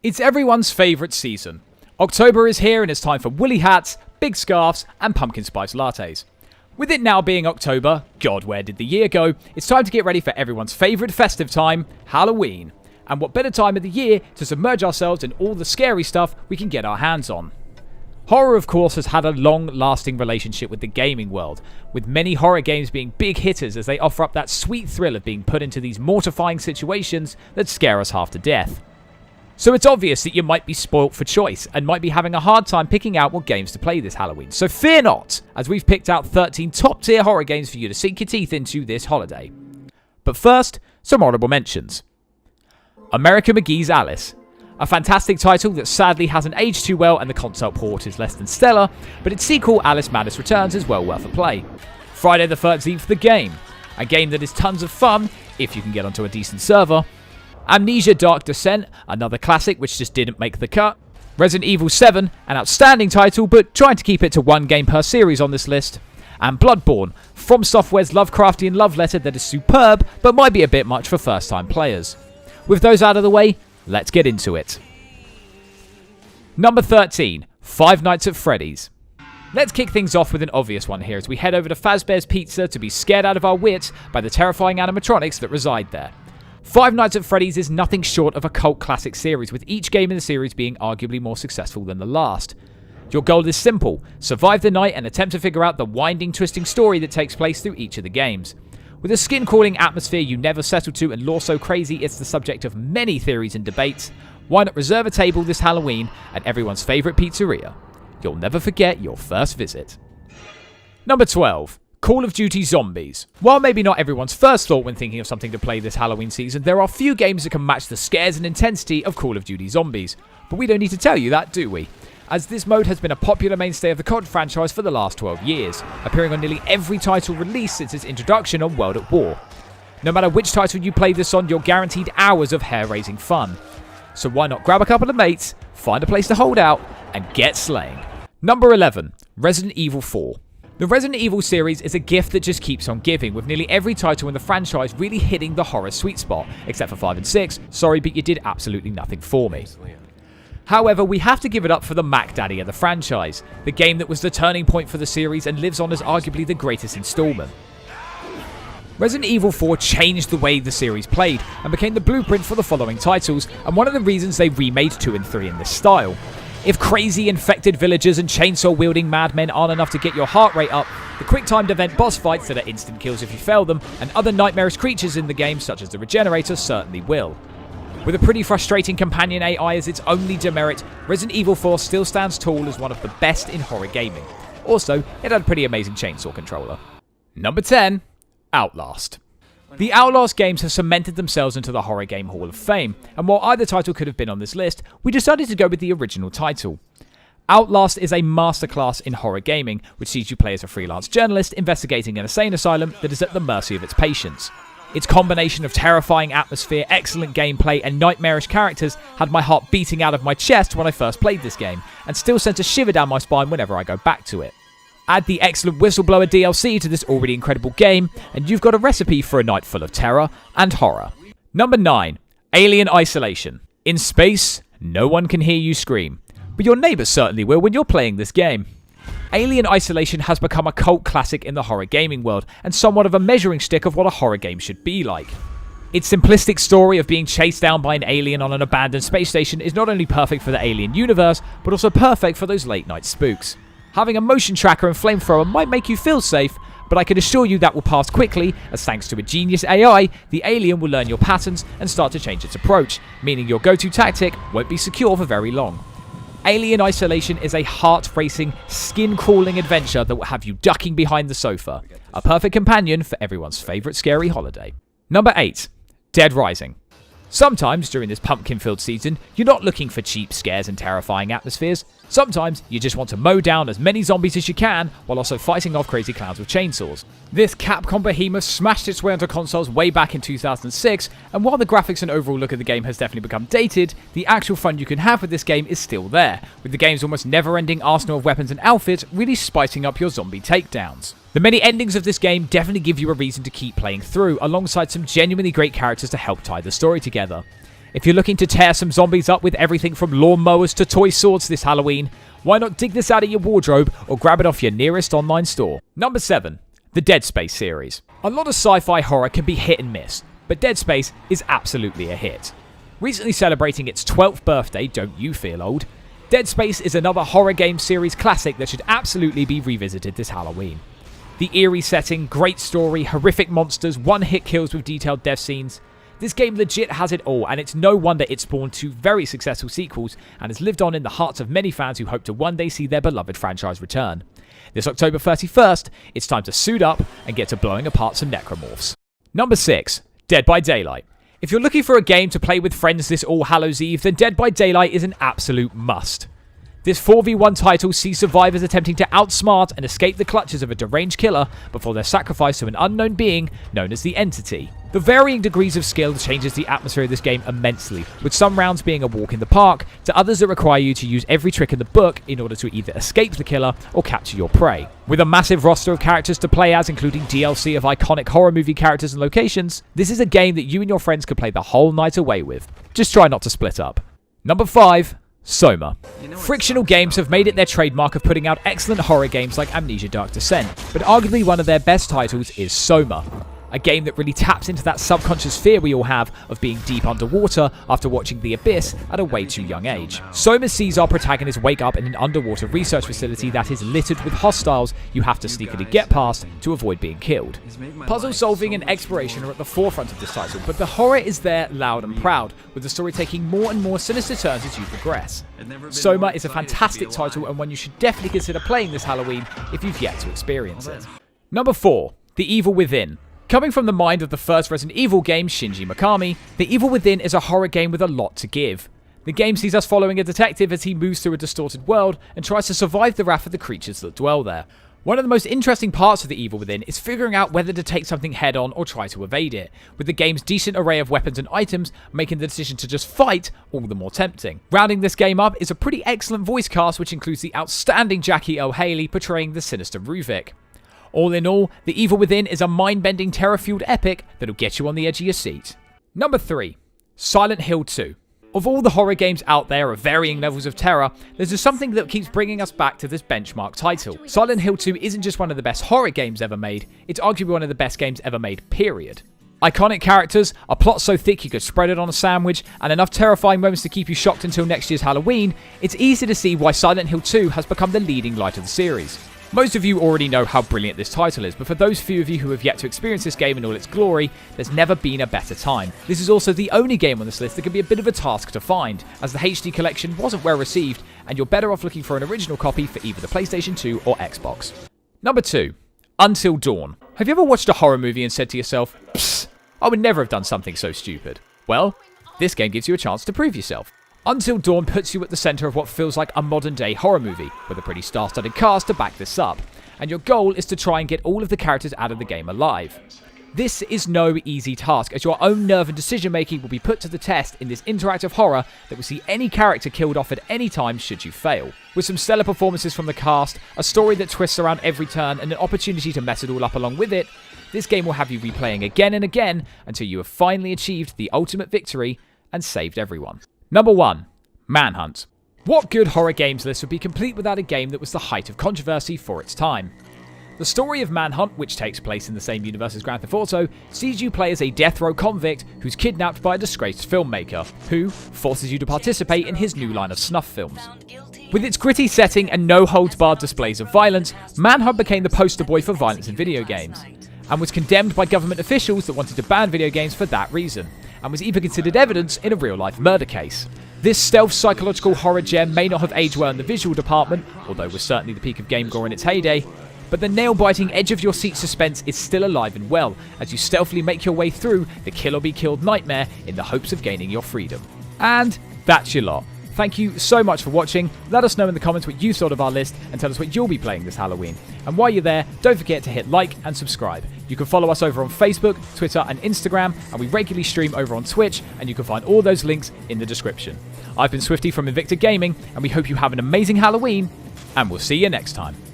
It's everyone's favourite season. October is here and it's time for woolly hats, big scarves and pumpkin spice lattes. With it now being October, God, where did the year go? It's time to get ready for everyone's favourite festive time, Halloween. And what better time of the year to submerge ourselves in all the scary stuff we can get our hands on. Horror, of course, has had a long-lasting relationship with the gaming world, with many horror games being big hitters as they offer up that sweet thrill of being put into these mortifying situations that scare us half to death. So it's obvious that you might be spoilt for choice and might be having a hard time picking out what games to play this Halloween. So fear not, as we've picked out 13 top-tier horror games for you to sink your teeth into this holiday. But first, some honourable mentions. America McGee's Alice. A fantastic title that sadly hasn't aged too well and the console port is less than stellar, but its sequel Alice Madness Returns is well worth a play. Friday the 13th The Game. A game that is tons of fun, if you can get onto a decent server. Amnesia Dark Descent, another classic which just didn't make the cut. Resident Evil 7, an outstanding title but trying to keep it to one game per series on this list. And Bloodborne, From Software's Lovecraftian love letter that is superb but might be a bit much for first time players. With those out of the way, let's get into it. Number 13, Five Nights at Freddy's. Let's kick things off with an obvious one here as we head over to Fazbear's Pizza to be scared out of our wits by the terrifying animatronics that reside there. Five Nights at Freddy's is nothing short of a cult classic series, with each game in the series being arguably more successful than the last. Your goal is simple: survive the night and attempt to figure out the winding, twisting story that takes place through each of the games. With a skin-crawling atmosphere you never settle to and lore so crazy it's the subject of many theories and debates, why not reserve a table this Halloween at everyone's favourite pizzeria? You'll never forget your first visit. Number 12. Call of Duty Zombies. While maybe not everyone's first thought when thinking of something to play this Halloween season, there are few games that can match the scares and intensity of Call of Duty Zombies. But we don't need to tell you that, do we? As this mode has been a popular mainstay of the COD franchise for the last 12 years, appearing on nearly every title released since its introduction on World at War. No matter which title you play this on, you're guaranteed hours of hair-raising fun. So why not grab a couple of mates, find a place to hold out, and get slaying. Number 11. Resident Evil 4. The Resident Evil series is a gift that just keeps on giving, with nearly every title in the franchise really hitting the horror sweet spot, except for 5 and 6. Sorry, but you did absolutely nothing for me. However, we have to give it up for the Mac Daddy of the franchise, the game that was the turning point for the series and lives on as arguably the greatest installment. Resident Evil 4 changed the way the series played and became the blueprint for the following titles, and one of the reasons they remade 2 and 3 in this style. If crazy infected villagers and chainsaw-wielding madmen aren't enough to get your heart rate up, the quick-timed event boss fights that are instant kills if you fail them, and other nightmarish creatures in the game such as the Regenerator certainly will. With a pretty frustrating companion AI as its only demerit, Resident Evil 4 still stands tall as one of the best in horror gaming. Also, it had a pretty amazing chainsaw controller. Number 10. Outlast. The Outlast games have cemented themselves into the Horror Game Hall of Fame, and while either title could have been on this list, we decided to go with the original title. Outlast is a masterclass in horror gaming, which sees you play as a freelance journalist investigating an insane asylum that is at the mercy of its patients. Its combination of terrifying atmosphere, excellent gameplay, and nightmarish characters had my heart beating out of my chest when I first played this game, and still sent a shiver down my spine whenever I go back to it. Add the excellent Whistleblower DLC to this already incredible game, and you've got a recipe for a night full of terror and horror. Number 9. Alien Isolation. In space, no one can hear you scream, but your neighbours certainly will when you're playing this game. Alien Isolation has become a cult classic in the horror gaming world, and somewhat of a measuring stick of what a horror game should be like. Its simplistic story of being chased down by an alien on an abandoned space station is not only perfect for the Alien universe, but also perfect for those late night spooks. Having a motion tracker and flamethrower might make you feel safe, but I can assure you that will pass quickly, as thanks to a genius AI, the alien will learn your patterns and start to change its approach, meaning your go-to tactic won't be secure for very long. Alien Isolation is a heart-racing, skin-crawling adventure that will have you ducking behind the sofa. A perfect companion for everyone's favourite scary holiday. Number 8. Dead Rising. Sometimes, during this pumpkin-filled season, you're not looking for cheap scares and terrifying atmospheres. Sometimes, you just want to mow down as many zombies as you can, while also fighting off crazy clowns with chainsaws. This Capcom behemoth smashed its way onto consoles way back in 2006, and while the graphics and overall look of the game has definitely become dated, the actual fun you can have with this game is still there, with the game's almost never-ending arsenal of weapons and outfits really spicing up your zombie takedowns. The many endings of this game definitely give you a reason to keep playing through, alongside some genuinely great characters to help tie the story together. If you're looking to tear some zombies up with everything from lawnmowers to toy swords this Halloween, why not dig this out of your wardrobe or grab it off your nearest online store? Number 7. The Dead Space series. A lot of sci-fi horror can be hit and miss, but Dead Space is absolutely a hit. Recently celebrating its 12th birthday, don't you feel old? Dead Space is another horror game series classic that should absolutely be revisited this Halloween. The eerie setting, great story, horrific monsters, one-hit kills with detailed death scenes. This game legit has it all, and it's no wonder it spawned 2 very successful sequels and has lived on in the hearts of many fans who hope to one day see their beloved franchise return. This October 31st, it's time to suit up and get to blowing apart some necromorphs. Number 6. Dead by Daylight. If you're looking for a game to play with friends this All Hallows Eve, then Dead by Daylight is an absolute must. This 4v1 title sees survivors attempting to outsmart and escape the clutches of a deranged killer before they're sacrificed to an unknown being known as the Entity. The varying degrees of skill changes the atmosphere of this game immensely, with some rounds being a walk in the park, to others that require you to use every trick in the book in order to either escape the killer or capture your prey. With a massive roster of characters to play as, including DLC of iconic horror movie characters and locations, this is a game that you and your friends could play the whole night away with. Just try not to split up. Number 5. Soma. Frictional Games have made it their trademark of putting out excellent horror games like Amnesia Dark Descent, but arguably one of their best titles is Soma. A game that really taps into that subconscious fear we all have of being deep underwater after watching The Abyss at a way too young age. Soma sees our protagonist wake up in an underwater research facility that is littered with hostiles you have to sneakily get past to avoid being killed. Puzzle solving and exploration are at the forefront of this title, but the horror is there loud and proud, with the story taking more and more sinister turns as you progress. Soma is a fantastic title and one you should definitely consider playing this Halloween if you've yet to experience it. Number 4. The Evil Within. Coming from the mind of the first Resident Evil game, Shinji Mikami, The Evil Within is a horror game with a lot to give. The game sees us following a detective as he moves through a distorted world and tries to survive the wrath of the creatures that dwell there. One of the most interesting parts of The Evil Within is figuring out whether to take something head on or try to evade it, with the game's decent array of weapons and items making the decision to just fight all the more tempting. Rounding this game up is a pretty excellent voice cast, which includes the outstanding Jackie Earle Haley portraying the sinister Ruvik. All in all, The Evil Within is a mind-bending, terror-fueled epic that'll get you on the edge of your seat. Number 3. Silent Hill 2. Of all the horror games out there of varying levels of terror, there's just something that keeps bringing us back to this benchmark title. Silent Hill 2 isn't just one of the best horror games ever made, it's arguably one of the best games ever made, period. Iconic characters, a plot so thick you could spread it on a sandwich, and enough terrifying moments to keep you shocked until next year's Halloween, it's easy to see why Silent Hill 2 has become the leading light of the series. Most of you already know how brilliant this title is, but for those few of you who have yet to experience this game in all its glory, there's never been a better time. This is also the only game on this list that can be a bit of a task to find, as the HD collection wasn't well received, and you're better off looking for an original copy for either the PlayStation 2 or Xbox. Number 2. Until Dawn. Have you ever watched a horror movie and said to yourself, "Psst, I would never have done something so stupid"? Well, this game gives you a chance to prove yourself. Until Dawn puts you at the centre of what feels like a modern-day horror movie, with a pretty star-studded cast to back this up, and your goal is to try and get all of the characters out of the game alive. This is no easy task, as your own nerve and decision-making will be put to the test in this interactive horror that will see any character killed off at any time should you fail. With some stellar performances from the cast, a story that twists around every turn, and an opportunity to mess it all up along with it, this game will have you replaying again and again until you have finally achieved the ultimate victory and saved everyone. Number 1. Manhunt. What good horror games list would be complete without a game that was the height of controversy for its time? The story of Manhunt, which takes place in the same universe as Grand Theft Auto, sees you play as a death row convict who's kidnapped by a disgraced filmmaker, who forces you to participate in his new line of snuff films. With its gritty setting and no-holds-barred displays of violence, Manhunt became the poster boy for violence in video games, and was condemned by government officials that wanted to ban video games for that reason, and was even considered evidence in a real-life murder case. This stealth psychological horror gem may not have aged well in the visual department, although was certainly the peak of game gore in its heyday, but the nail-biting edge-of-your-seat suspense is still alive and well, as you stealthily make your way through the kill-or-be-killed nightmare in the hopes of gaining your freedom. And that's your lot. Thank you so much for watching. Let us know in the comments what you thought of our list and tell us what you'll be playing this Halloween. And while you're there, don't forget to hit like and subscribe. You can follow us over on Facebook, Twitter and Instagram, and we regularly stream over on Twitch, and you can find all those links in the description. I've been Swifty from Invicta Gaming, and we hope you have an amazing Halloween, and we'll see you next time.